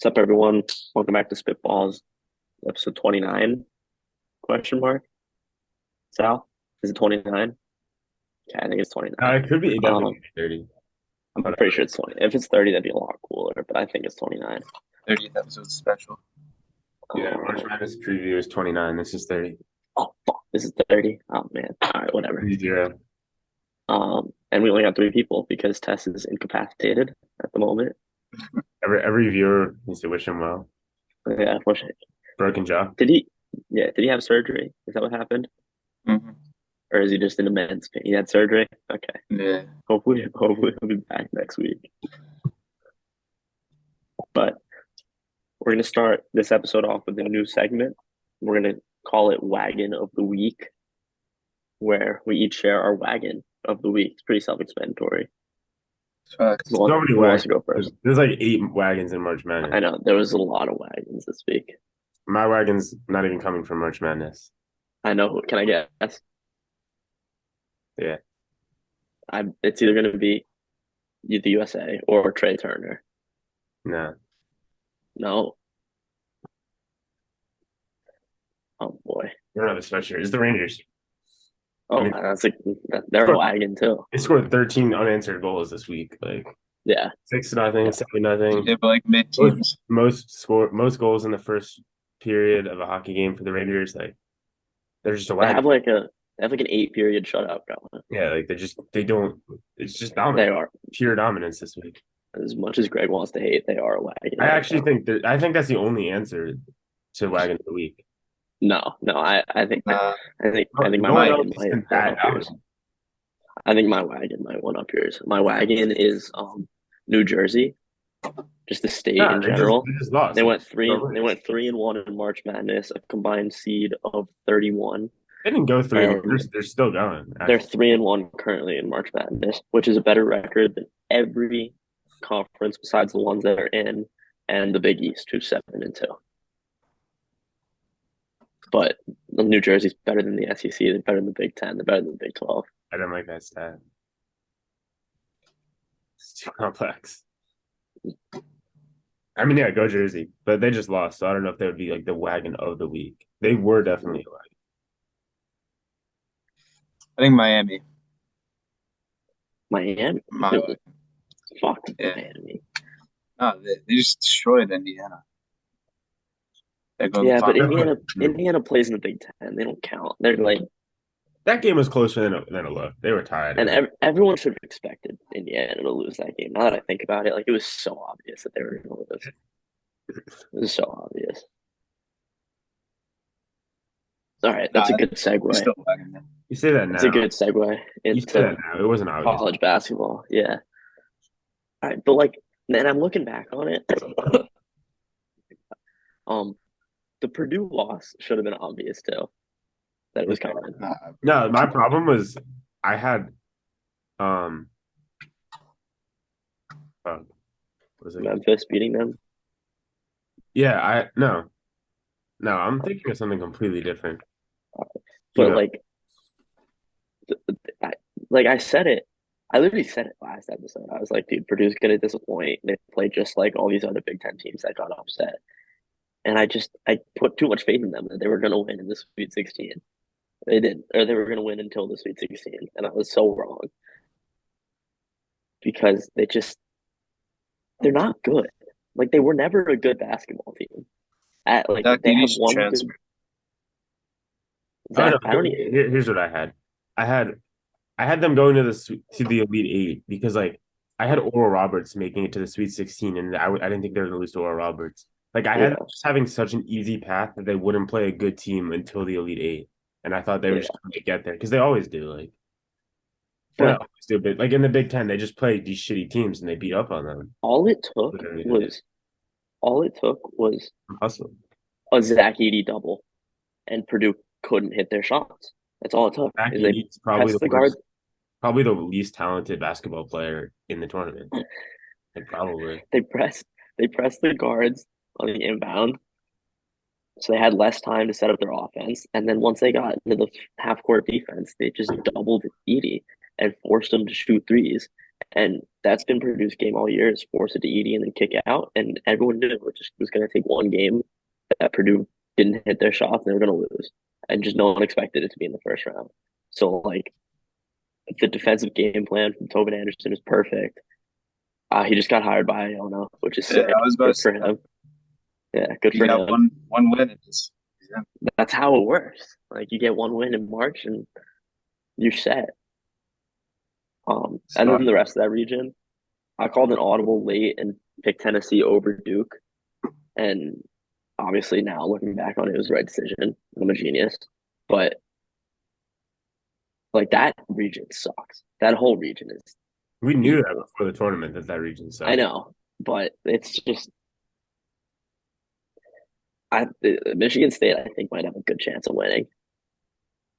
What's up, everyone? Welcome back to Spitballz, episode 29, question mark. Sal, is it 29? Okay, I think it's 29. It could be. It definitely Um, could be 30. I'm But pretty sure it's 20. If it's 30, that'd be a lot cooler, but I think it's 29. 30th episode special. yeah, March Um, Madness preview is 29. This is 30. oh, fuck, this is 30? Oh, man. All right, whatever. 30. And we only got three people because Tess is incapacitated at the moment. Every viewer needs to wish him well. Yeah, unfortunately. Broken jaw. Did he have surgery? Is that what happened? Mm-hmm. Or is he just in immense pain? He had surgery? Okay. Yeah. Hopefully he'll be back next week. But we're going to start this episode off with a new segment. We're going to call it Wagon of the Week, where we each share our wagon of the week. It's pretty self-explanatory. Facts. So many Who wants to wagons. go first? There's like 8 wagons in March Madness. I know there was a lot of wagons this week. My wagon's not even coming from March Madness. I know. Can I guess? Yeah. It's either going to be the USA or Trey Turner. No. No. Oh boy. You don't have a sweatshirt. It's the Rangers. Oh, I mean, they're a wagon too. they scored 13 unanswered goals this week. Like Yeah. 6-0, Yeah. 7-0. Yeah, but like mid teams. Most goals in the first period of a hockey game for the Rangers. Like they're just a They have wagon. like a they have like an 8-period shutout going. Yeah, like they don't. It's just They dominant, are, pure dominance this week. as much as Greg wants to hate, they are a wagon I right actually now. think that's the only answer to wagon of the week. No, I think Nah, I think my No one else wagon has might been one that up out. yours. I think my wagon might one up yours. My wagon is New Jersey, just the state Yeah, in they just general. they just lost. They went 3-1 in March Madness, a combined seed of 31. They didn't go 3-1. And They're still going. they're Actually, 3-1 currently in March Madness, which is a better record than every conference besides the ones that are in and the Big East, who's 7-2. But New Jersey's better than the SEC. They're better than the Big Ten. They're better than the Big 12. I didn't like that stat. It's too complex. I mean, yeah, go Jersey, but they just lost, so I don't know if they would be like the wagon of the week. They were definitely a wagon. I think Miami. Miami, My way. fuck Yeah. Miami. No, they just destroyed Indiana. They go Yeah, but final. Indiana plays in the Big Ten. They don't count. They're like, That game was closer than it looked. They were tied. and everyone should have expected Indiana to lose that game. Now that I think about it, like it was so obvious that they were going to lose. It was so obvious. All right, that's a good segue. Still wagon, man. You say that It's a now. good segue You say that into now. It wasn't obvious. college basketball. Yeah. All right, but like, man, I'm looking back on it. um, the Purdue loss should have been obvious too. That it was coming. Nah, No, my problem was I had fuck, was it? Memphis beating them. Yeah, I'm thinking of something completely different. You But know, I, like I said it, I literally said it last episode. I was like, dude, Purdue's gonna disappoint. They play just like all these other Big Ten teams that got upset. And I put too much faith in them that they were gonna win in the Sweet 16. They didn't, or they were gonna win until the Sweet 16, and I was so wrong because they're not good. Like they were never a good basketball team. that They kid have should one good. transfer. oh no, I don't even. here's what I had. I had I had them going to the Elite Eight because like I had Oral Roberts making it to the Sweet 16, and I didn't think they were going to lose to Oral Roberts. Like I had them Yeah, just having such an easy path that they wouldn't play a good team until the Elite Eight, and I thought they were yeah. just going to get there because they always do. Like they But always do, but like in the Big Ten, they just play these shitty teams and they beat up on them. all it took Literally, they did. was all it took was Hustle. a Zach Edey double, and Purdue couldn't hit their shots. That's all it took. Zach Is they Edey's probably pressed the the guard. worst, probably the least talented basketball player in the tournament. Like probably. They pressed they pressed the guards on the inbound, so they had less time to set up their offense. And then once they got into the half court defense, they just doubled Edey and forced him to shoot threes. And that's been Purdue's game all year is force it to Edie and then kick out. And everyone knew it just was going to take one game that Purdue didn't hit their shots and they were going to lose. And just no one expected it to be in the first round. So, like, the defensive game plan from Tobin Anderson is perfect. He just got hired by Iona, which is Yeah, I sick. was about to Good say for that. him. Yeah, good He for got him. one win and just he's in. That's how it works. Like, you get one win in March and you're set. And So then the rest of that region, I called an audible late and picked Tennessee over Duke. And obviously now looking back on it, it was the right decision. I'm a genius. But like that region sucks. That whole region is We knew that evil. before the tournament that region I sucked. know, but it's just Michigan State I think might have a good chance of winning.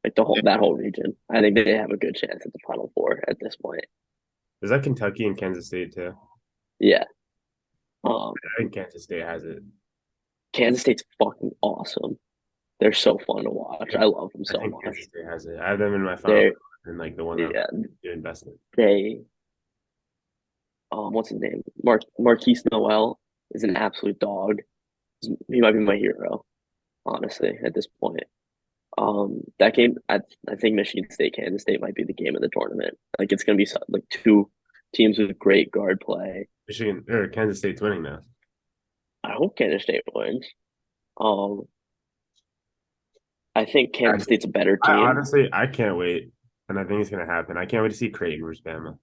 Like that whole region. I think they have a good chance at the Final Four at this point. Is that Kentucky and Kansas State too? Yeah. Um, I think Kansas State has it. Kansas State's fucking awesome. They're so fun to watch. I love them I so think much. Kansas State has it. I have them in my final They're and like the one that yeah, you invest in. they what's his name? Marquise Noel is an absolute dog. He might be my hero, honestly, at this point. That game, I think Michigan State, Kansas State might be the game of the tournament. Like it's gonna be like two teams with great guard play. Michigan or Kansas State's winning now. I hope Kansas State wins. Um, I think Kansas State's a better I team. honestly I can't wait, and I think it's gonna happen. I can't wait to see Creighton versus Bama.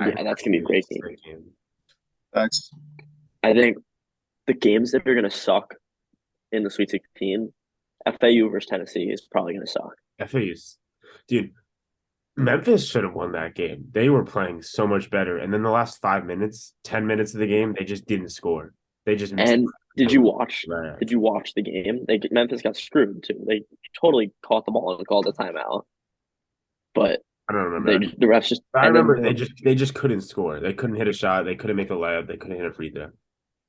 I Yeah, that's gonna be a great game. great game. thanks. I think the games that are gonna suck in the Sweet 16, FAU versus Tennessee is probably gonna suck. FAU's, dude. Memphis should have won that game. They were playing so much better, and then the last 5 minutes, 10 minutes of the game, they just didn't score. They just missed. And did you watch? Right. Did you watch the game? Memphis got screwed too. They totally caught the ball and called a timeout. But I don't remember that. the refs just I and then remember they just couldn't score. They couldn't hit a shot. They couldn't make a layup. They couldn't hit a free throw.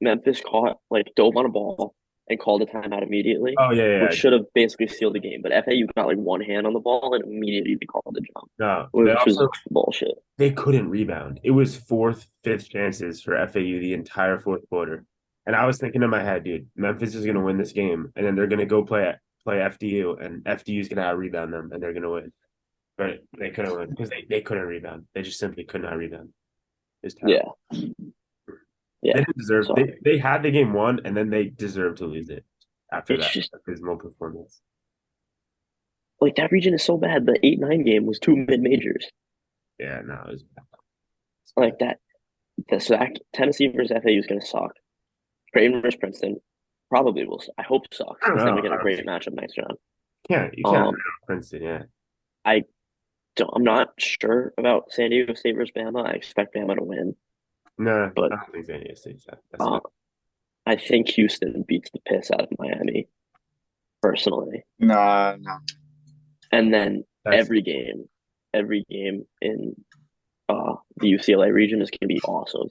Memphis caught like dove on a ball and called a timeout immediately, Oh yeah, which yeah. should have basically sealed the game. But FAU got like one hand on the ball and immediately called the jump, No, they which was also bullshit. they couldn't rebound. It was fourth, fifth chances for FAU the entire fourth quarter. And I was thinking in my head, dude, Memphis is gonna win this game, and then they're gonna go play FDU, and FDU is gonna out rebound them, and they're gonna win. But they couldn't win because they couldn't rebound. They just simply could not rebound. It's Yeah, They yeah. didn't deserve. So They had the game won, and then they deserved to lose it after it's that just abysmal performance. like that region is so bad. The 8-9 game was two mid majors Yeah, no, it was like that. So that Tennessee versus FAU is gonna suck. Creighton versus Princeton probably will. I hope sucks I don't because then know. we get a great matchup next round. You can't Um, Princeton, yeah. I I'm not sure about San Diego State versus Bama. I expect Bama to win, No, I but don't think San Diego State's that. That's uh, good. I think Houston beats the piss out of Miami personally. No. And then That's every game in the UCLA region is going to be awesome.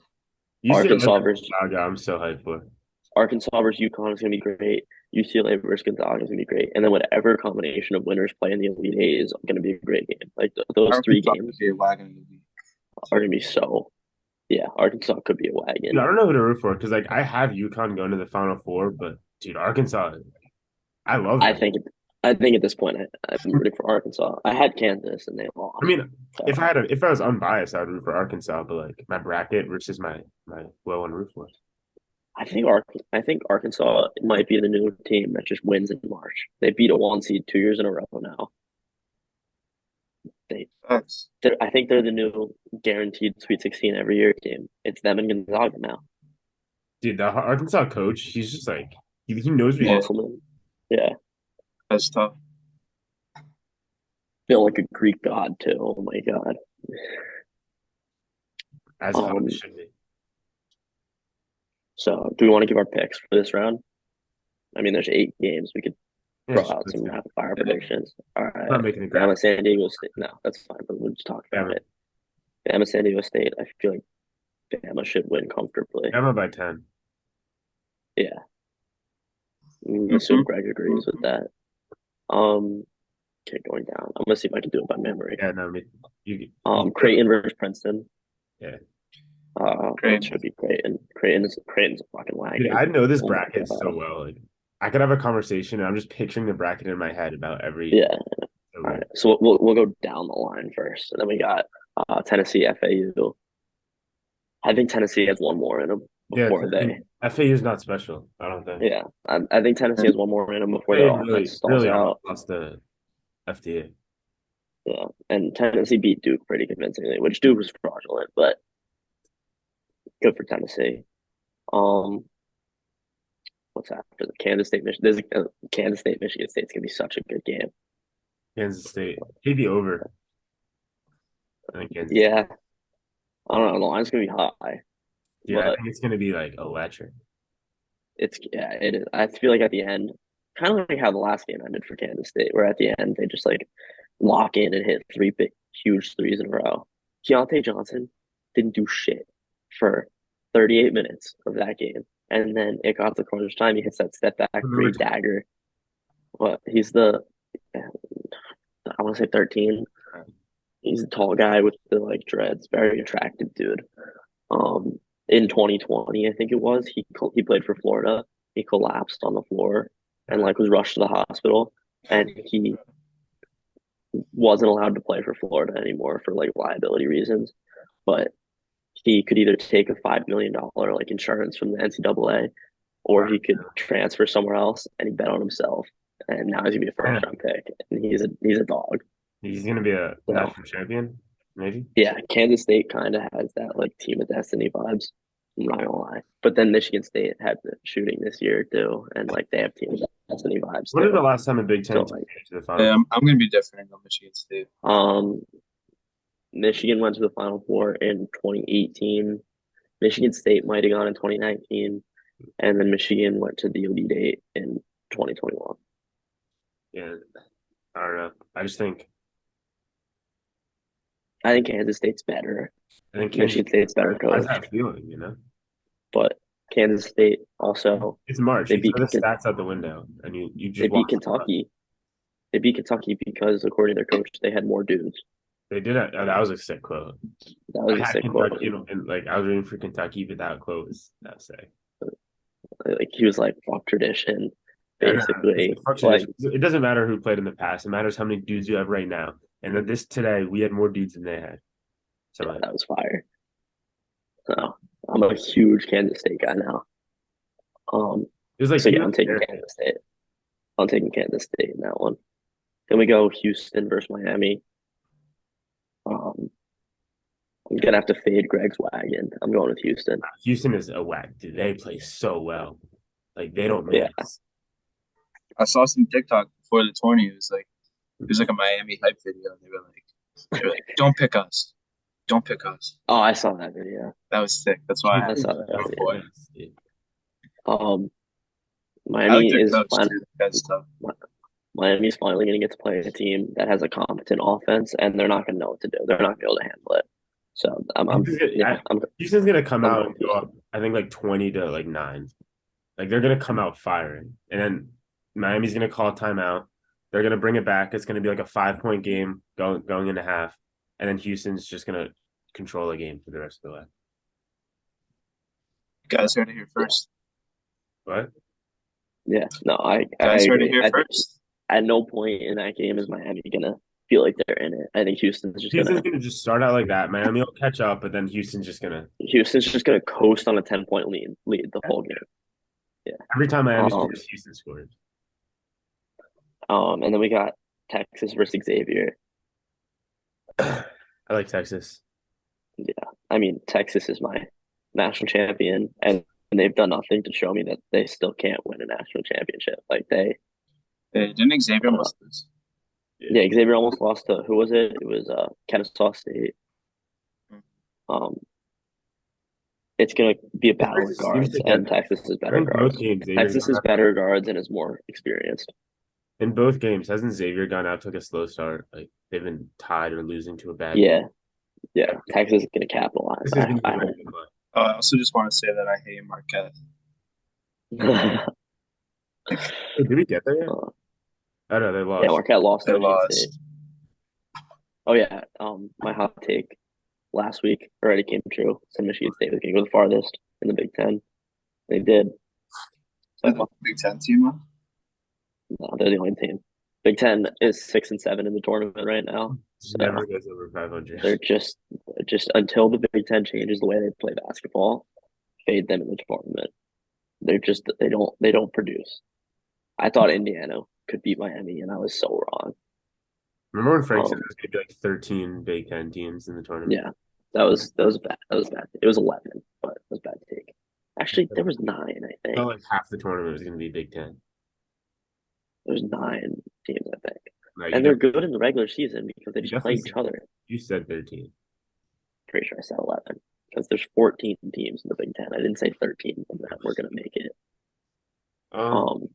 UCLA. Gonzaga, I'm so hyped for. Arkansas versus UConn is going to be great. UCLA versus Gonzaga is going to be great. And then whatever combination of winners play in the Elite Eight is going to be a great game. Like those three Arkansas games could be a wagon in the league. are going to be so. Yeah, Arkansas could be a wagon. Dude, I don't know who to root for because like I have UConn going to the Final Four, but dude, Arkansas, I love I them. think I think at this point I'm rooting for Arkansas. I had Kansas and they lost. I mean, So if I was unbiased, I would root for Arkansas, but like my bracket versus my well and root for. I think Arkansas might be the new team that just wins in March. They beat a 1 seed 2 years in a row now. Thanks. I think they're the new guaranteed Sweet 16 every year team. It's them and Gonzaga now. Dude, the Arkansas coach, he's just like he knows what Yeah, Musselman. Yeah. that's tough. Feel like a Greek god too. Oh my god. as how it should be. So do we want to give our picks for this round? I mean, there's 8 games. We could throw Yeah, out some good. rapid fire predictions. All I'm right. not making a Bama, graphic. San Diego State. No, that's fine, but we'll just talk about Bama. it. Bama, San Diego State. I feel like Bama should win comfortably. Bama by 10. Yeah. I assume Greg agrees with that. Okay, going down. I'm gonna see if I can do it by memory. Yeah, no, you Creighton versus Princeton. Yeah. That Great. should be great. And Creighton's a fucking Dude, wagon. I know this Oh my bracket so god. well. Like, I could have a conversation, and I'm just picturing the bracket in my head about every. Yeah. So All good. right. So we'll go down the line first, and then we got Tennessee FAU. I think Tennessee has one more in them Yeah, before they. FAU is not special. I don't think. Yeah, I think Tennessee has one more in them before their They offense really, stalls really almost out. lost the FDA. Yeah, and Tennessee beat Duke pretty convincingly, which Duke was fraudulent, but good for Tennessee. Um, what's after the Kansas State Michigan? There's Kansas State Michigan State's gonna be such a good game. Kansas State. Maybe over. I think Kansas. Yeah, I don't know. The line's gonna be high, Yeah, I but think it's gonna be like electric. it is. I feel like at the end, kind of like how the last game ended for Kansas State, where at the end they just like lock in and hit three big, huge threes in a row. Keontae Johnson didn't do shit for 38 minutes of that game, and then it got to crunch time. He hits that step back Number three 10. dagger. What? He's the I want to say 13. He's a tall guy with the like dreads, very attractive dude. Um, in 2020, I think it was, he played for Florida. He collapsed on the floor and like was rushed to the hospital, and he wasn't allowed to play for Florida anymore for like liability reasons. But he could either take a $5 million like insurance from the NCAA, or he could transfer somewhere else, and he bet on himself. And now he's gonna be a first Man, round pick, and he's a dog. he's gonna be a So national champion, maybe. yeah, Kansas State kind of has that like team of destiny vibes. I'm not gonna lie, but then Michigan State had the shooting this year too, and like they have team of destiny vibes When is the too. last time a Big So Ten team like, made it to the final? I'm going to be different on Michigan State. Michigan went to the Final Four in 2018. Michigan State might have gone in 2019, and then Michigan went to the Elite Eight in 2021. Yeah, I don't know. I just think I think Kansas State's better. I think Kansas Michigan State's better has coached, that feeling. but Kansas State also It's March. they You beat throw the stats out the window, and you they just beat watch the clock. Kentucky. They beat Kentucky because according to their coach, they had more dudes. They did it. Oh, that was a sick quote. That was I a had sick quote. Kentucky, and like I was rooting for Kentucky, but that quote was that sick. Like he was like fuck tradition, No, no, it's basically. a fuck Like tradition. It doesn't matter who played in the past. It matters how many dudes you have right now. And then this today, we had more dudes than they had. So yeah, that was fire. So I'm a huge Kansas State guy now. it was like So he yeah, was I'm taking there. Kansas State. I'm taking Kansas State in that one. Then we go Houston versus Miami. Um, I'm gonna have to fade Greg's wagon. I'm going with Houston. Houston is a whack, dude. They play so well. Like they don't Yeah, miss. I saw some TikTok before the tourney. It was like a Miami hype video, and they were like, "Don't pick us, don't pick us." oh, I saw that video. That was sick. That's why I I had saw to that go video. for it. Dude. Um, I like Miami their is coach fine. too. That's tough. Miami's finally going to get to play a team that has a competent offense, and they're not going to know what to do. They're not going to be able to handle it. So Houston's gonna come I'm out going and with go Houston. up, I think like 20 to like 9. Like they're gonna come out firing. And then Miami's gonna call a timeout. They're gonna bring it back. It's gonna be like a 5-point game going into half. And then Houston's just gonna control the game for the rest of the way. You guys heard it here first. What? Yeah, no, I Guys heard it agree. here I think first. at no point in that game is Miami going to feel like they're in it. I think Houston's gonna just start out like that. Miami will catch up, but then Houston's just gonna coast on a 10 point lead the whole game. Yeah. every time Miami Um, scores, Houston scores. and then we got Texas versus Xavier. I like Texas. Yeah, I mean Texas is my national champion, and they've done nothing to show me that they still can't win a national championship. Like Hey, didn't Xavier uh, almost lose? yeah, Xavier almost lost to who was it? It was Kennesaw State. Hmm. Um, it's gonna be a battle of Texas seems guards, to get. and Texas is I better think both guards. games Xavier's Texas gone is out to, better guards and is more experienced. in both games. Hasn't Xavier gone out to like a slow start? Like they've been tied or losing to a bad team. Yeah, yeah. Texas is gonna capitalize. This is gonna be I very hope. good play. Oh, I also just want to say that I hate Marquette. Hey, did we get there yet? Uh, Oh no, they yeah, lost. Marquette lost They to Michigan State. lost. Oh yeah. My hot take: last week already came true. So Michigan State was going to go the farthest in the Big Ten. They did. Is the Big Ten team on? No, they're the only team. Big Ten is 6-7 in the tournament right now. So Never goes over 500. they're just until the Big Ten changes the way they play basketball, fade them in the tournament. They don't produce. I thought Indiana could beat Miami, and I was so wrong. Remember when Frank said there's going to be like 13 Big Ten teams in the tournament? Yeah, that was bad. That was bad. It was 11, but it was a bad take. Actually, there was 9. I think felt like half the tournament was going to be Big Ten. there's 9 teams. I think, Like, and they're good in the regular season because they just play each other. You said 13. Pretty sure I said 11 because there's 14 teams in the Big Ten. I didn't say 13, and that we're gonna make it. All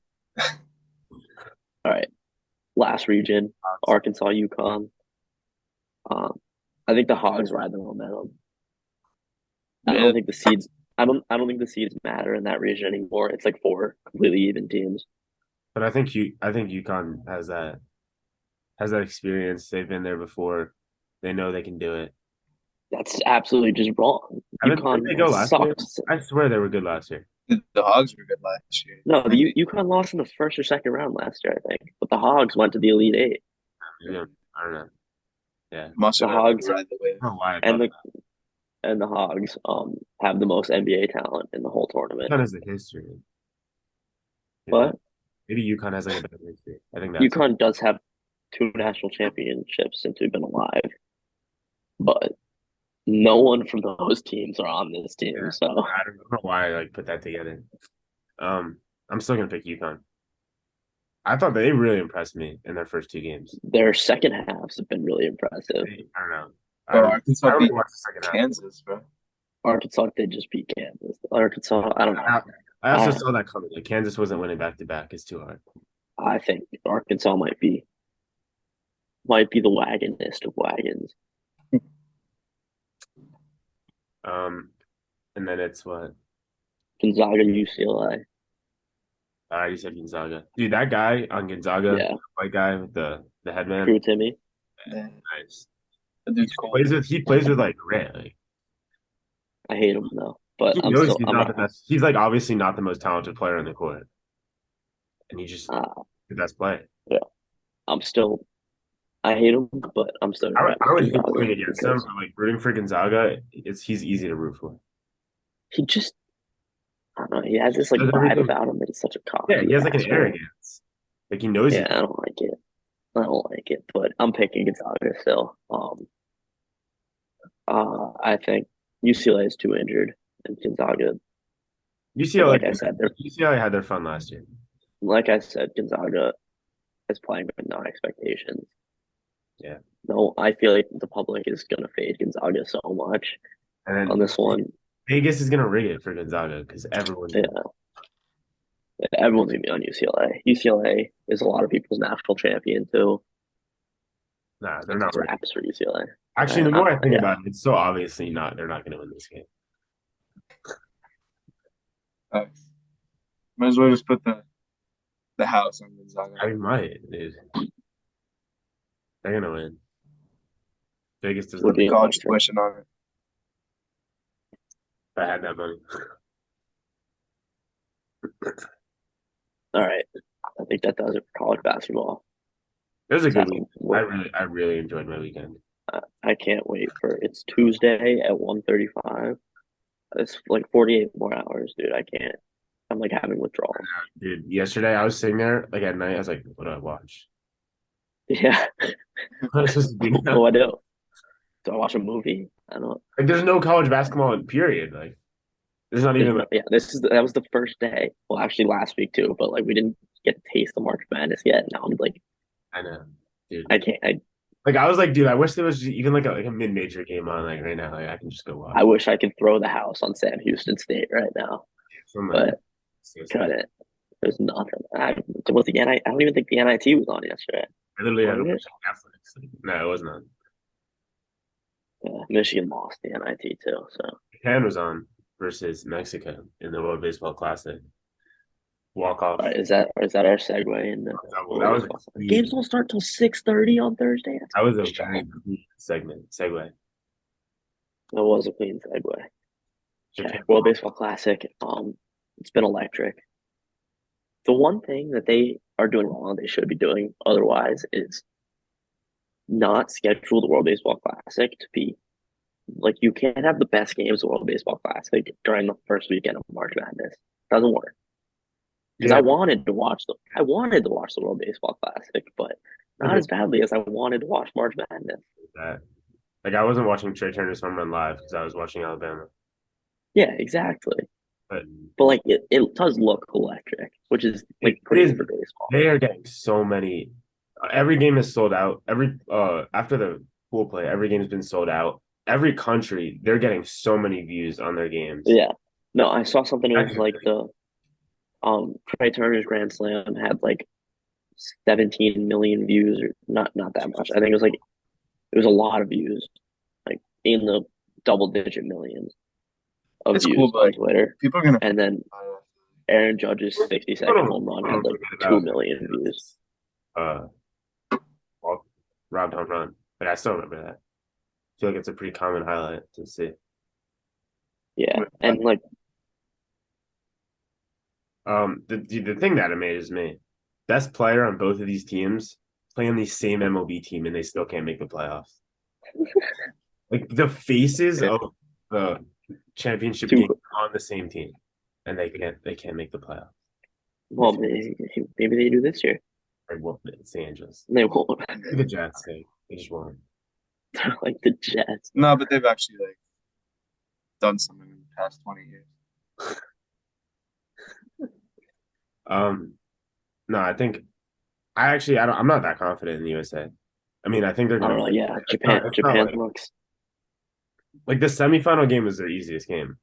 right. Last region, Arkansas, UConn. I think the Hogs ride the momentum. I don't think the seeds. I don't think the seeds matter in that region anymore. It's like 4 completely even teams. But I think UConn has that experience. They've been there before. They know they can do it. That's absolutely just wrong. Didn't they go last year? sucks. I swear they were good last year. The Hogs were good last year. No, the UConn lost in the first or second round last year, I think. But the Hogs went to the Elite Eight. Yeah, I don't know. Yeah, Must have The Hogs ride the wave. I don't know why I and thought the Hogs have the most NBA talent in the whole tournament. UConn has a history. But Maybe UConn has like a better history. I think that's UConn does have 2 national championships since we've been alive. But no one from those teams are on this team. Yeah. So I don't know why I like put that together. I'm still gonna pick UConn. I thought they really impressed me in their first 2 games. their second halves have been really impressive. I don't know. Bro, Arkansas I beat really watched the second half. Kansas, bro. Arkansas did just beat Kansas. Arkansas, I don't know. I also saw that coming. Like Kansas wasn't winning back to back. It's too hard. I think Arkansas might be the wagonist of wagons. And then it's what? Gonzaga, UCLA. You said Gonzaga. Dude, that guy on Gonzaga, Yeah. white guy with the headband. Drew Timmy. Yeah. Nice. That dude's cool. He plays with like Grant. Like, I hate him though, but he I'm knows still. he's not the best. He's like obviously not the most talented player on the court, and he just the best player. Yeah, I hate him, but I'm still. I would hate rooting against him. But, like rooting for Gonzaga, he's easy to root for. He just, I don't know. He has this like vibe about him that he's such a cocky. Yeah, he has like an asshole. arrogance. Like he knows. Yeah, I don't like it. But I'm picking Gonzaga still. I think UCLA is too injured, and Gonzaga. UCLA, Like I said, UCLA had their fun last year. like I said, Gonzaga is playing with no expectations. Yeah. No, I feel like the public is gonna fade Gonzaga so much And then on this one. Vegas is gonna rig it for Gonzaga because everyone's Everyone's gonna be on UCLA. UCLA is a lot of people's national champion too. Nah, they're not rigging. Raps for UCLA. Actually, the more I think about it, it's so obviously not. They're not gonna win this game. Might as well just put the house on Gonzaga. I might, dude. They're gonna win. Vegas doesn't. Would be College tuition on it. If I had that money. All right, I think that does it for college basketball. It was a good week. I really enjoyed my weekend. I can't wait for it's Tuesday at 1:35. It's like 48 more hours, dude. I can't. I'm like having withdrawal. Dude, yesterday I was sitting there like at night. I was like, "What do I watch?" Yeah. What am I supposed to do What now? do I do? Do I watch a movie? I don't. Like, there's no college basketball in period. Like, there's not even. Yeah, that was the first day. Well, actually, last week too. But like, we didn't get to taste the March Madness yet. Now I'm like, I know, dude. I can't. I was like, dude, I wish there was even like a mid-major game on like right now. Like, I can just go watch. I wish I could throw the house on Sam Houston State right now, but couldn't. There's nothing. Was the NIT? I don't even think the NIT was on yesterday. I literally had to watch Netflix. Like, no, it was not. Yeah, Michigan lost the NIT too. So Japan was on versus Mexico in the World Baseball Classic. Walk off. all right, is that our segue? In that was games don't start till 6:30 on Thursday. That was a very segue. That was a clean segue. Okay, Japan. World Baseball Classic. It's been electric. The one thing that they are doing wrong, they should be doing otherwise, is not schedule the World Baseball Classic to be like you can't have the best games of the World Baseball Classic during the first weekend of March Madness. Doesn't work. Because Yeah, I wanted to watch the World Baseball Classic, but I not did as badly as I wanted to watch March Madness. that. Like I wasn't watching Trey Turner's home run live because I was watching Alabama. Yeah, exactly. But But like it does look electric, which is it like is great for baseball. they are getting so many. Every game is sold out. Every after the pool play, every game's been sold out. Every country, they're getting so many views on their games. Yeah. No, I saw something. It That's was like the Trey Turner's Grand Slam had like 17 million views, or not that much. I think it was a lot of views, like in the double digit millions of It's cool, views but on like Twitter. people are gonna And forget then about it. Aaron Judge's 60-second home run had Don't like forget 2 about million views. uh well, robbed home run. Like I still remember that. I feel like it's a pretty common highlight to see. Yeah. And like, The thing that amazes me, best player on both of these teams play on the same MLB team and they still can't make the playoffs. Like the faces yeah, of the championship too, game on the same team, and they can't make the playoffs. well, maybe they do this year. Or well, it's the Angels. They won't. The Jets, they just won't. Like the Jets. No, but they've actually like done something in the past 20 years. No, I'm not that confident in the USA. I mean, I think they're I don't gonna know. win. Yeah, It's not Japan looks like the semifinal game was their easiest game.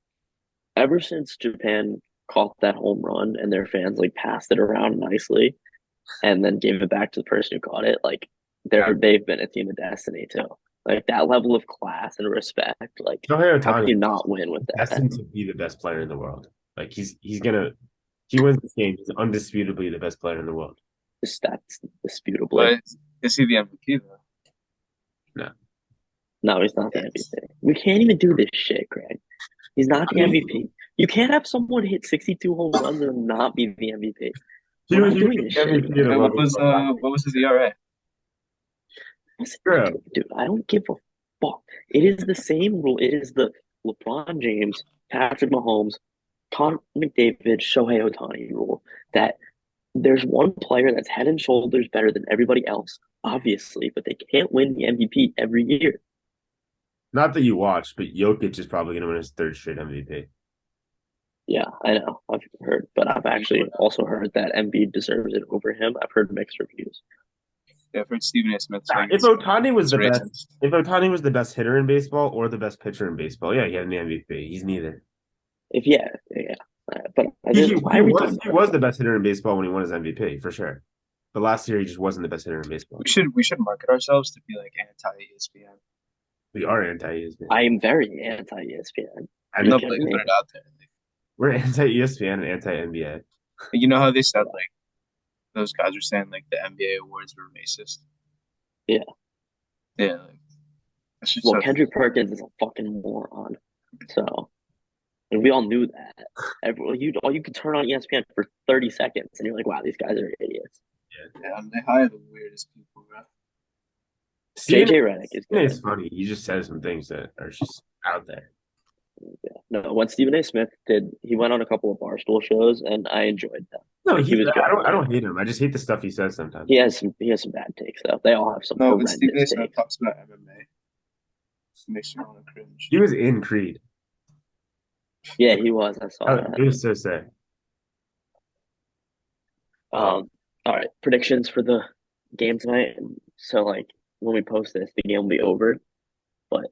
ever since Japan caught that home run and their fans like passed it around nicely and then gave it back to the person who caught it. Like they've been a team of destiny too. Like that level of class and respect. Like Shohei how can Ohtani you is not win with that? destined to be the best player in the world. Like he wins this game. He's undisputably the best player in the world. That's disputably. But is he the MVP though? No, No, he's not the Yes. MVP. We can't even do this shit, Craig. He's not I the mean, MVP. You can't have someone hit 62 home runs and not be the MVP. he We're was not doing this shit, MVP of the And man. World Baseball Classic. what was his ERA? Listen, True. dude, I don't give a fuck. It is the same rule. It is the LeBron James, Patrick Mahomes, Connor McDavid, Shohei Ohtani rule that there's one player that's head and shoulders better than everybody else, obviously, but they can't win the MVP every year. Not that you watch, but Jokic is probably going to win his third straight MVP. Yeah, I know. I've heard, but I've actually also heard that Embiid deserves it over him. I've heard mixed reviews. Yeah, I've heard Stephen A. Smith saying If Ohtani was it's the best, racist. if Ohtani was the best hitter in baseball or the best pitcher in baseball, yeah, he had an MVP. He's neither. If yeah. But why He are we was talking he about was that? the best hitter in baseball when he won his MVP for sure. But last year he just wasn't the best hitter in baseball. We should market ourselves to be like anti ESPN. We are anti-ESPN. I am very anti ESPN. I No, know but like, put it out there. Like, we're anti-ESPN and anti-NBA. you know how they said like those guys were saying like the NBA awards were racist. Yeah. Yeah, like that's just Well, Kendrick Perkins is a fucking moron. So, and we all knew that. All you could turn on ESPN for 30 seconds, and you're like, wow, these guys are idiots. yeah, they hire the weirdest people, bro. JJ Redick is Stephen A. good. is funny. He just says some things that are just out there. Yeah. No, what Stephen A. Smith did, he went on a couple of Barstool shows, and I enjoyed them. No, Like, he was good. I don't hate him. I just hate the stuff he says sometimes. He has some bad takes though. They all have some No, when Stephen A. horrendous Smith takes. talks about MMA, it makes you want to cringe. He was in Creed. Yeah, he was. I saw It that. was so sick. All right, predictions for the game tonight. So like when we post this, the game will be over, but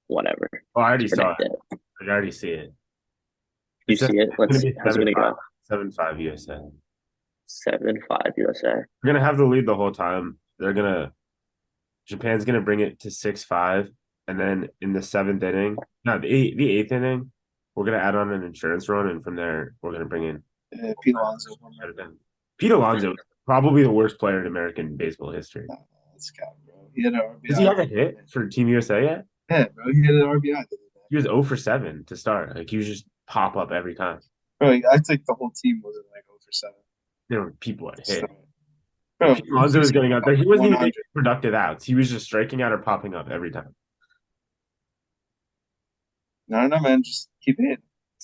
whatever. Oh, I already saw Predict it. it. I already see it. You see it? Let's see. How's it gonna go? 7-5 USA. 7-5 USA. We're gonna have the lead the whole time. Japan's gonna bring it to 6-5, and then in the seventh inning, no, the eighth inning, we're gonna add on an insurance run, and from there we're gonna bring in Pete Alonso. Pete Alonso, probably the worst player in American baseball history. That's cap, bro. He had an RBI. Does he have a hit for Team USA yet? Yeah, bro. He had an RBI the other day. He was 0 for 7 to start. Like he was just pop up every time. Bro, I'd take the whole team wasn't like 0 for 7. There were people at So, hit. If bro, Pete Alonso was he's getting out there, he wasn't even 100. making productive outs. He was just striking out or popping up every time. I don't know, man. Just keep it.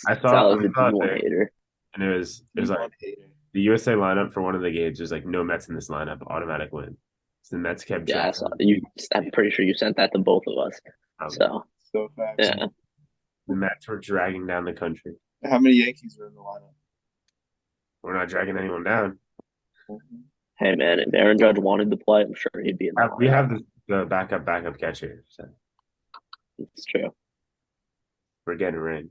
I Sal's the saw it D1 there, hater. and it was like D1 hater. the USA lineup for one of the games was like no Mets in this lineup, automatic win. So the Mets kept Yeah, I dragging. saw you. I'm pretty sure you sent that to both of us. Probably. So So facts. yeah, The Mets were dragging down the country. How many Yankees were in the lineup? We're not dragging anyone down. Mm-hmm. hey man, if Aaron Judge wanted to play, I'm sure he'd be in the We lineup. have the backup catcher. So It's true. we're getting rain.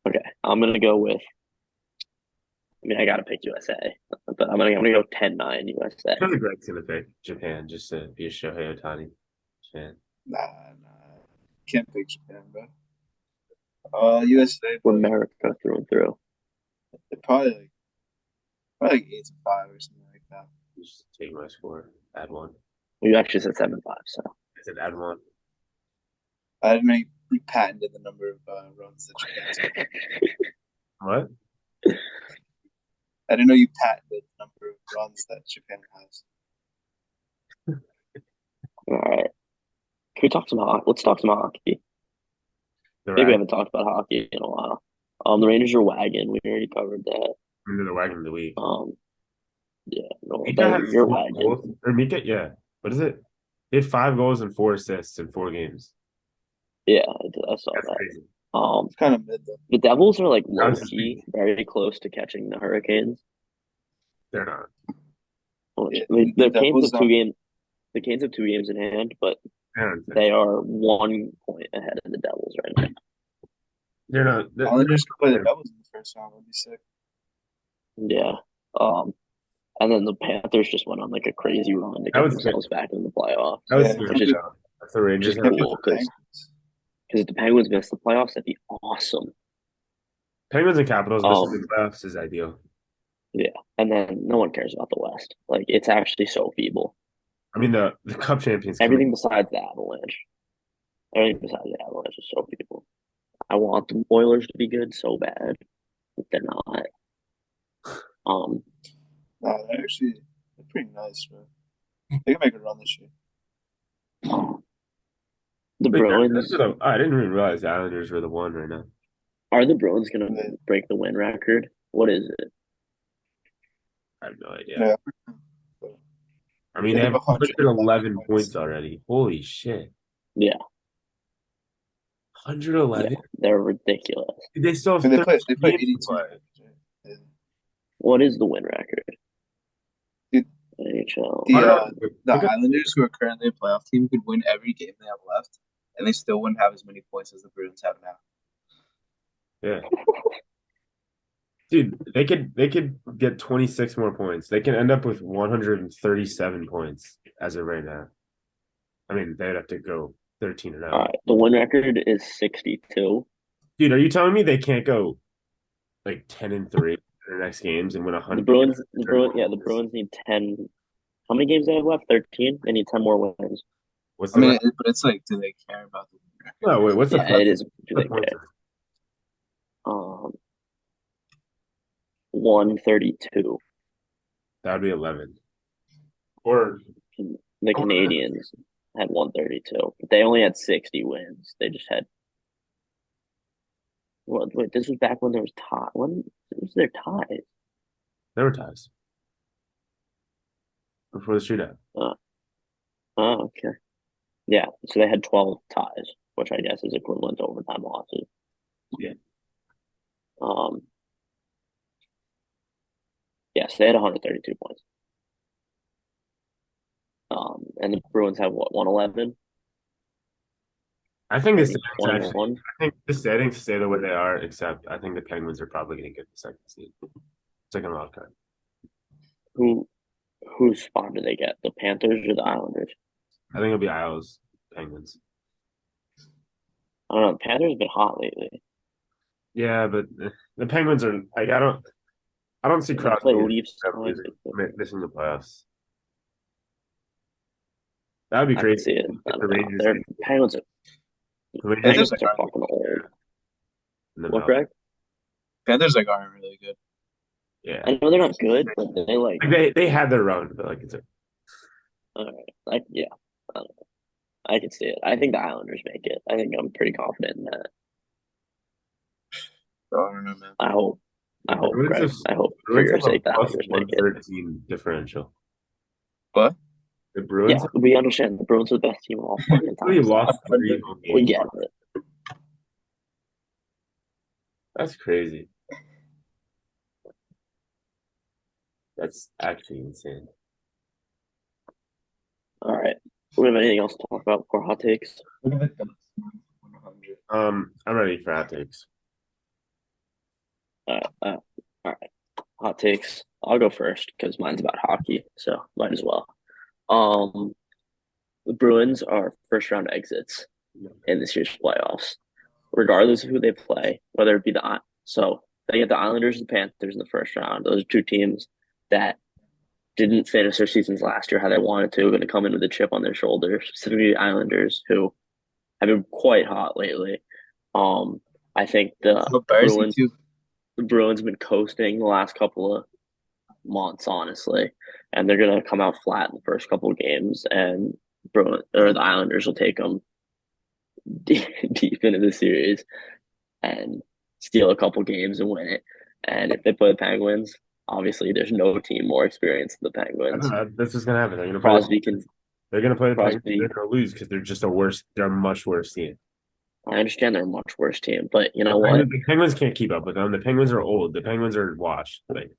Okay, I'm gonna go with. I mean, I gotta pick USA, but I'm gonna go 10-9 USA. I feel like Greg's gonna pick Japan just to be a Shohei Ohtani fan. Nah. Can't pick Japan, bro. USA, We're but America through and through. they're probably like 8-5 or something like that. Just take my score, add one. You actually said 7-5, so I said add one. I didn't know you patented the number of runs that Japan scored. What? I didn't know you patented the number of runs that Japan has. all right. Can we talk some hockey? Let's talk some hockey. The I think we Rag haven't talked about hockey in a while. The Rangers are Wagon. We already covered that. under the wagon of the week. Yeah, no, Mika has you're 4 Wagon. goals. Or Mika, yeah. What is it? He had 5 goals and 4 assists in 4 games. Yeah, I saw That's that. crazy. It's kind of mid though. The Devils are like That low was his key, peak. very close to catching the Hurricanes. They're not. Yeah, The Canes Devils have 2 games. The Canes have 2 games in hand, but They're not. they are 1 point ahead of the Devils right now. They're not. Islanders could play the Devils in the first round. That'd be sick. Yeah. And then the Panthers just went on like a crazy run to That get was themselves back in the playoffs. That was Yeah, scary. Which is That's the Rangers. just Can't beat cool the because Penguins. if the Penguins miss the playoffs, that'd be awesome. Penguins and Capitals missing Um, the playoffs is ideal. yeah. And then no one cares about the West. Like it's actually so feeble. I mean, the Cup champions. Everything besides the Avalanche. Everything besides the Avalanche is so feeble. I want the Oilers to be good so bad, but they're not. No, they're pretty nice, bro. They can make a run this year. The Bruins I didn't even realize the Islanders were the one right now. are the Bruins gonna Yeah. break the win record? What is it? I have no idea. Yeah. I mean, They they have have 111 points. points already. Holy shit. Yeah, 111? they're ridiculous. They still have And they 13 play games to 82. play. Yeah. What is the win record? Dude, NHL. The Islanders, who are currently a playoff team, could win every game they have left, and they still wouldn't have as many points as the Bruins have now. Yeah. Dude, they could get 26 more points. They can end up with 137 points as of right now. I mean, they'd have to go 13-0. All right, the win record is 62. Dude, are you telling me they can't go like 10-3 in their next games and win 100? The Bruins need 10. How many games do they have left? 13. They need 10 more wins. What's I the mean, but it's like, do they care about the win record? No, wait, what's the Yeah, point? it is. Do they point? care? 132. That would be 11. Or The Canadians had 132, but they only had 60 wins. They just had. Well, wait, this was back when there was tie. When was there ties? there were ties before the shootout. Oh, okay. Yeah, so they had 12 ties, which I guess is equivalent to overtime losses. Yeah. Yes, they had 132 points. And the Bruins have what, 111? I think the Maybe settings 21? I think the settings stay the way they are, except I think the Penguins are probably going to get the second wild card. Whose spot do they get? The Panthers or the Islanders? I think it'll be Isles, Penguins. I don't know. The Panthers have been hot lately. Yeah, but the Penguins are like I don't see They Crosby play Leafs. missing the playoffs. That would be I can crazy see it. I if the don't know. Rangers They're Penguins. the Rangers Panthers Penguins like are aren't fucking old. in the What, mouth. Greg? Panthers like aren't really good. Yeah. I know they're not good, but they like. Like they had their run, but like it's a All right. Like yeah, I don't know. I can see it. I think the Islanders make it. I think I'm pretty confident in that. So I don't know, man. I hope. the I hope, Bruins Greg. have I hope for Bruins your have a sake the plus Islanders make it. 113 differential. What? The Yeah, Bruins we understand the Bruins are the best team of all fucking really time. lost 3 home We games. get it. That's crazy. That's actually insane. All right. We have anything else to talk about before hot takes? Look at the Ducks, 100. I'm ready for hot takes. All right. Hot takes. I'll go first because mine's about hockey, so might as well. Um, the Bruins are first round exits in this year's playoffs, regardless of who they play, whether it be so they get the Islanders and Panthers in the first round. Those are two teams that didn't finish their seasons last year how they wanted to, going to come in with a chip on their shoulder, specifically the Islanders, who have been quite hot lately. I think Embarrassing too. the Bruins have been coasting the last couple of months, honestly, and they're gonna come out flat in the first couple of games, and the Islanders will take them deep into the series and steal a couple games and win it. And if they play the Penguins, obviously there's no team more experienced than the I Penguins. don't know. This is gonna happen. Crosby can They're gonna play the Penguins. Crosby. They're gonna lose because they're just a worse. They're a much worse team. I understand they're a much worse team, but you The know what? Penguins can't keep up with them. The Penguins are old. The Penguins are washed. Like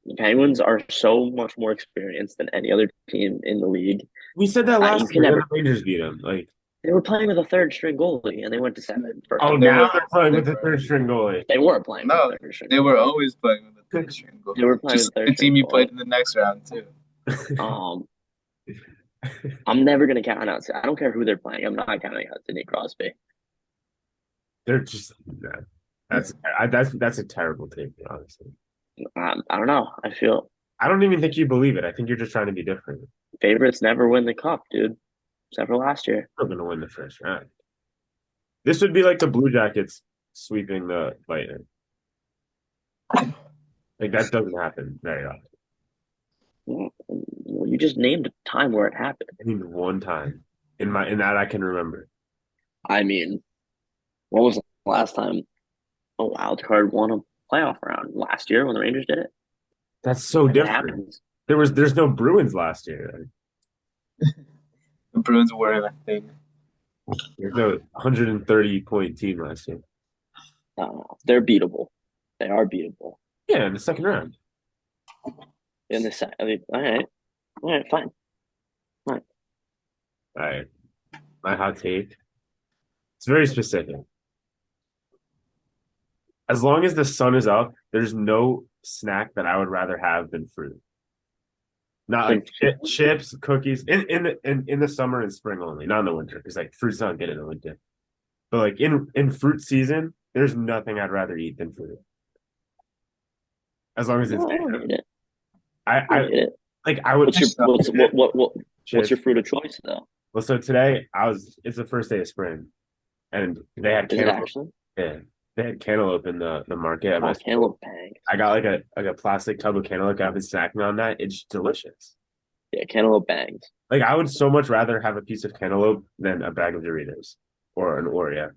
The Penguins are so much more experienced than any other team in the league. we said that You last can year, never. and the Rangers beat them. Like They were playing with a third string goalie, and they went to 7 first. oh, They now were- they're playing they with the were- third string goalie. They were playing No, with a third string. they were always playing with the third string goal. They were playing Just with the third team string you played goalie. in the next round too. I'm never gonna count out. I don't care who they're playing. I'm not counting out Sidney Crosby. They're just that's a terrible take, honestly. I don't know. I feel I don't even think you believe it. I think you're just trying to be different. favorites never win the cup, dude. Except for last year. They're gonna win the first round. This would be like the Blue Jackets sweeping the Lightning. Like that doesn't happen very often. Well, you just named a time where it happened. I mean, one time in that I can remember. I mean, what was the last time a wild card won a playoff round? Last year when the Rangers did it? That's so It different. happens. There's no Bruins last year. The Bruins were in a thing. There's no 130 point team last year. They're beatable. They are beatable. Yeah, in the second round. In the set, I mean, all right, fine. All right. My hot take. It's very specific. As long as the sun is up, there's no snack that I would rather have than fruit. Not like chips, cookies in the summer and spring only, not in the winter, because like fruit's not good in the winter. But like in fruit season, there's nothing I'd rather eat than fruit. As long as it's No, I don't hate it. I hate it. like I would. What's your fruit of choice though? Well, so today it's the first day of spring, and they had Is it cantaloupe. actually? Yeah, they had cantaloupe in the market. Oh, cantaloupe bang. I got like a plastic tub of cantaloupe. I've been snacking on that. It's delicious. Yeah, cantaloupe bangs. Like I would so much rather have a piece of cantaloupe than a bag of Doritos or an Oreo.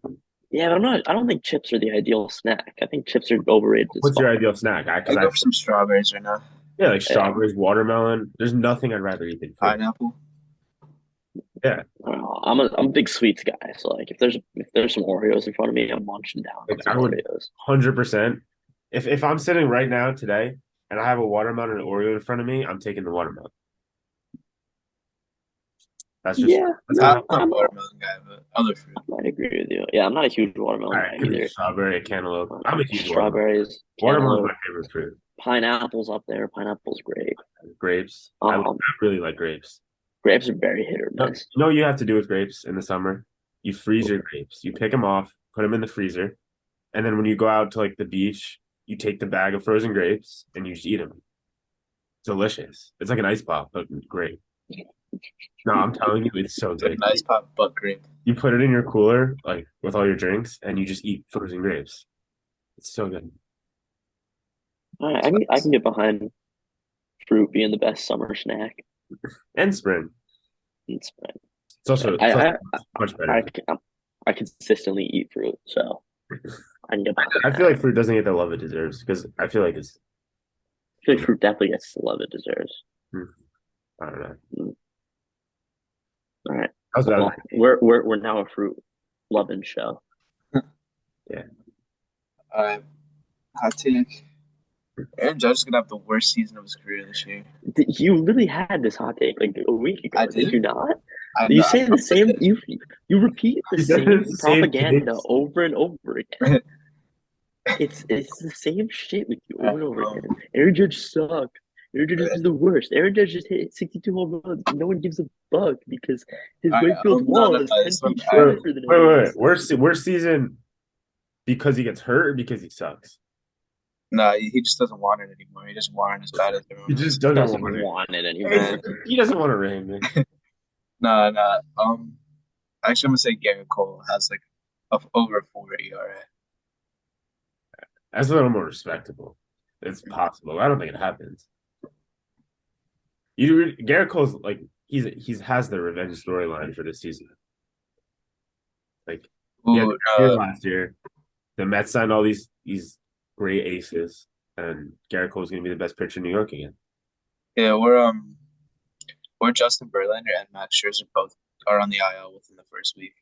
Yeah, but I don't think chips are the ideal snack. I think chips are overrated. What's your ideal snack? I go for some strawberries right now. Yeah, like strawberries, watermelon. There's nothing I'd rather eat than fruit. Pineapple. Yeah, I'm a big sweets guy. So like if there's some Oreos in front of me, I'm munching down on some Oreos. 100%. If I'm sitting right now today and I have a watermelon and an Oreo in front of me, I'm taking the watermelon. That's just I'm not a watermelon guy, but other fruit. I might agree with you. Yeah, I'm not a huge watermelon guy either. Strawberry, cantaloupe. I'm a huge strawberries. Watermelon's my favorite fruit. Pineapple's up there. Pineapple's great. Grapes. I really like grapes. Grapes are very hit or miss. You know what you have to do with grapes in the summer? You freeze your grapes. You pick them off, put them in the freezer, and then when you go out to like the beach, you take the bag of frozen grapes and you just eat them. It's delicious. It's like an ice pop, but great. No, I'm telling you, it's so It's like good. nice pop butt cream. You put it in your cooler, like with all your drinks, and you just eat frozen grapes. It's so good. All right, I can get behind fruit being the best summer snack. And spring. It's fine. It's also, I it's also I much better. I consistently eat fruit, so I can get behind I feel that. like fruit doesn't get the love it deserves because I feel like it's, I feel like fruit definitely gets the love it deserves. hmm, I don't know. Mm. All right. How's that? Well, we're now a fruit loving show. Yeah. All right, hot take. Aaron Judge is gonna have the worst season of his career this year. You literally had this hot take like a week ago, I did did. you not? I You know. I say the same. You repeat the He said it's same the same propaganda things. over and over again. know. It's the same shit with you over and over Um, again. Aaron Judge sucks. Aaron Judge is the worst. Aaron Judge just hit 62 home runs. No one gives a fuck because his Wakefield no, wall no, is no. 10 This one, feet I, Wait, shorter than wait, wait. everyone's. Worst season because he gets hurt or because he sucks? no, he just doesn't want it anymore. He doesn't want it as bad as He everyone just else. doesn't Doesn't want it. want it anymore. He doesn't want to ring me. No, no. Actually, I'm gonna say Garrett Cole has like over a 4 ERA. That's a little more respectable. It's possible. I don't think it happens. Garrett Cole's like he's has the revenge storyline for this season. Like he had Ooh, here last year. The Mets signed all these great aces, and Garrett Cole's gonna be the best pitcher in New York again. yeah, we're Justin Verlander and Max Scherzer both are on the IL within the first week.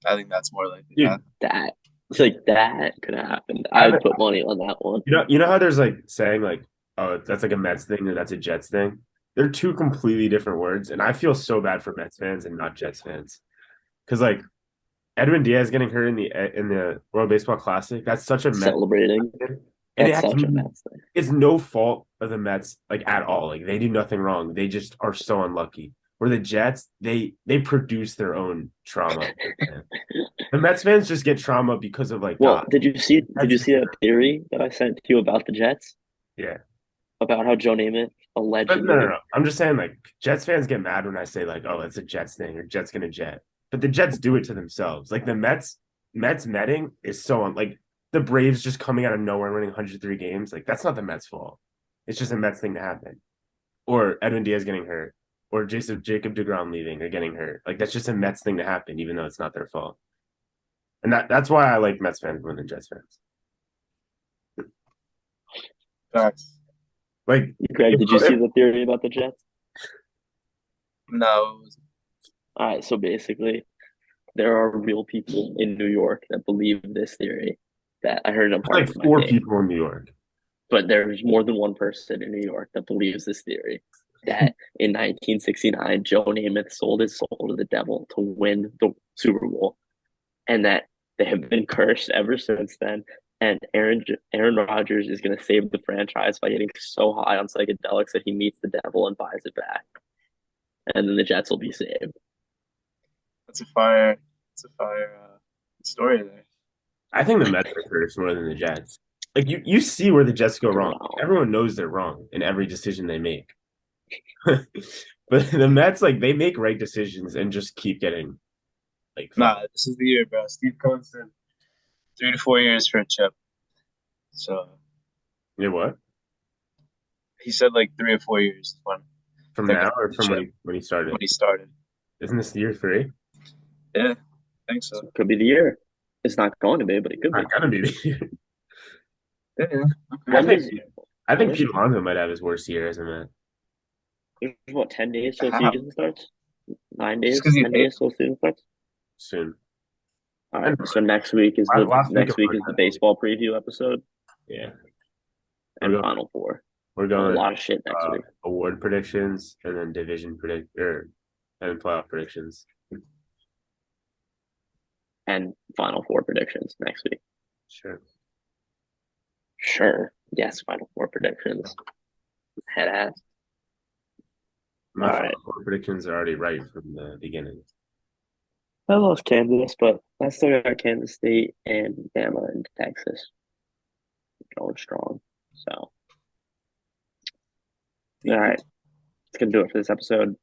I think that's more likely. Dude, That it's like that could have happened. I I'd haven't, put money on that one. you know how there's like saying like, oh, that's like a Mets thing or that's a Jets thing. They're two completely different words, and I feel so bad for Mets fans and not Jets fans because like Edwin Diaz getting hurt in the World Baseball Classic. That's such a Mets Celebrating. thing. And That's such a Mets thing. it's no fault of the Mets like at all. Like they do nothing wrong. They just are so unlucky. Where the Jets, they produce their own trauma. The Mets fans just get trauma because of like Well, God. did you see that theory that I sent to you about the Jets? Yeah. About how Joe Namath But no, no, allegedly no. I'm just saying like Jets fans get mad when I say like, oh, it's a Jets thing or Jets gonna jet. But the Jets do it to themselves. Like the Mets netting is so like the Braves just coming out of nowhere winning 103 games. Like that's not the Mets' fault. It's just a Mets thing to happen. Or Edwin Diaz getting hurt. Or Jacob DeGrom leaving or getting hurt. Like that's just a Mets thing to happen, even though it's not their fault. And that's why I like Mets fans more than Jets fans. Facts. Like Greg, did you see the theory about the Jets? No, All right, so basically, there are real people in New York that believe this theory that I heard in there's parts like of my four take, people in New York. but there's more than one person in New York that believes this theory that in 1969, Joe Namath sold his soul to the devil to win the Super Bowl, and that they have been cursed ever since then. And Aaron Rodgers is going to save the franchise by getting so high on psychedelics that he meets the devil and buys it back, and then the Jets will be saved. that's a fire. It's a fire story there. I think the Mets are cursed more than the Jets. Like you see where the Jets go wrong. No. Everyone knows they're wrong in every decision they make. But the Mets, like they make right decisions and just keep getting like Nah, this is the year, bro. Steve Cohen said 3 to 4 years for a chip. So you know what? he said like 3 or 4 years when From they're now gonna or win the from chip when he started? when he started. Isn't this year three? Yeah, I think so. So it could be the year. It's not going to be, but it could be. Not gonna be the year. Yeah, yeah. I When think does I think when Pete Alonso might have his worst year as a Met. there's what 10 days till the How? season starts? Nine Just days, because you 10 days till the season starts. Soon. All right. And So next week is the last week next of week is the baseball preview episode yeah. We're and going Final Four. we're A going lot of shit next week. award predictions and then and playoff predictions. And Final Four predictions next week. Sure. Sure. Yes, Final Four predictions. Head ass. My All final right. four predictions are already right from the beginning. I lost Kansas, but I still got Kansas State and Bama and Texas going strong. So, all right. gonna do it for this episode.